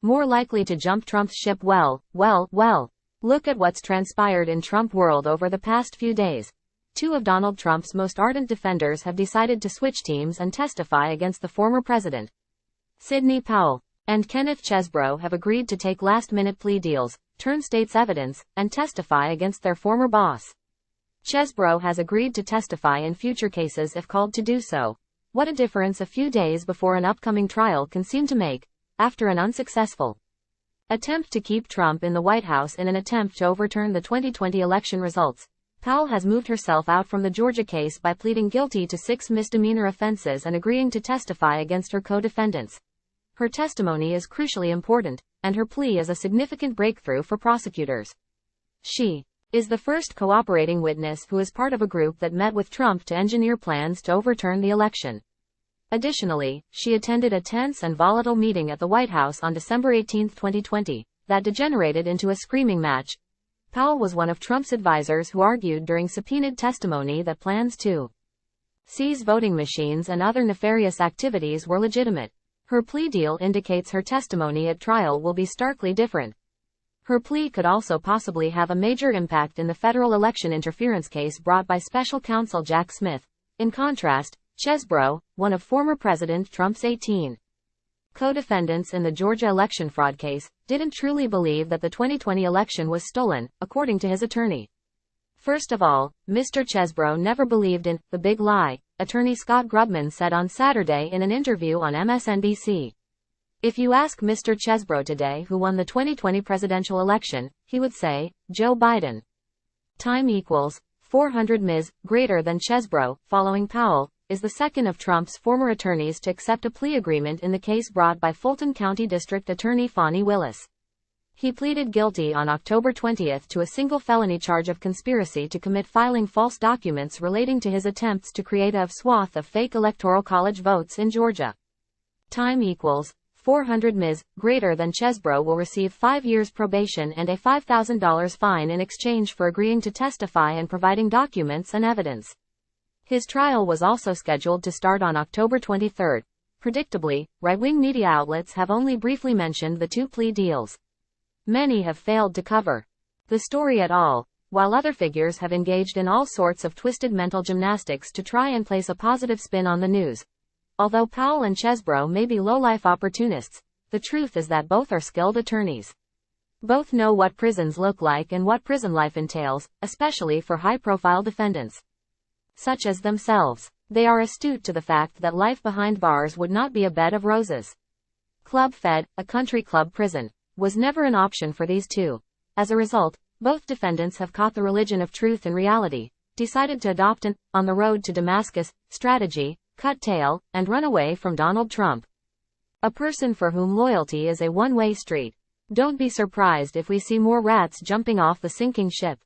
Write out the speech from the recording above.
more likely to jump Trump's ship. Well. Look at what's transpired in Trump world over the past few days. Two of Donald Trump's most ardent defenders have decided to switch teams and testify against the former president. Sidney Powell and Kenneth Chesebro have agreed to take last-minute plea deals, turn state's evidence, and testify against their former boss. Chesebro has agreed to testify in future cases if called to do so. What a difference a few days before an upcoming trial can seem to make, after an unsuccessful attempt to keep Trump in the White House in an attempt to overturn the 2020 election results. Powell has moved herself out from the Georgia case by pleading guilty to 6 misdemeanor offenses and agreeing to testify against her co-defendants. Her testimony is crucially important, and her plea is a significant breakthrough for prosecutors. She is the first cooperating witness who is part of a group that met with Trump to engineer plans to overturn the election. Additionally, she attended a tense and volatile meeting at the White House on December 18, 2020, that degenerated into a screaming match. Powell was one of Trump's advisors who argued during subpoenaed testimony that plans to seize voting machines and other nefarious activities were legitimate. Her plea deal indicates her testimony at trial will be starkly different. Her plea could also possibly have a major impact in the federal election interference case brought by special counsel Jack Smith. In contrast, Chesebro, one of former President Trump's 18 co-defendants in the Georgia election fraud case, didn't truly believe that the 2020 election was stolen, according to his attorney. First of all, Mr. Chesebro never believed in the big lie, attorney Scott Grubman said on Saturday in an interview on MSNBC. If you ask Mr. Chesebro today who won the 2020 presidential election, he would say, Joe Biden. Time equals 400 Ms. greater than Chesebro, following Powell, is the second of Trump's former attorneys to accept a plea agreement in the case brought by Fulton County District Attorney Fani Willis. He pleaded guilty on October 20 to a single felony charge of conspiracy to commit filing false documents relating to his attempts to create a swath of fake electoral college votes in Georgia. Time equals 400 Ms. greater than Chesebro will receive 5 years probation and a $5,000 fine in exchange for agreeing to testify and providing documents and evidence. His trial was also scheduled to start on October 23. Predictably, right-wing media outlets have only briefly mentioned the two plea deals. Many have failed to cover the story at all, while other figures have engaged in all sorts of twisted mental gymnastics to try and place a positive spin on the news. Although Powell and Chesebro may be low-life opportunists, the truth is that both are skilled attorneys. Both know what prisons look like and what prison life entails, especially for high-profile defendants such as themselves. They are astute to the fact that life behind bars would not be a bed of roses. Club Fed, a country club prison, was never an option for these two. As a result, both defendants have caught the religion of truth and reality, decided to adopt an on the road to Damascus strategy, cut tail, and run away from Donald Trump. A person for whom loyalty is a one-way street. Don't be surprised if we see more rats jumping off the sinking ship.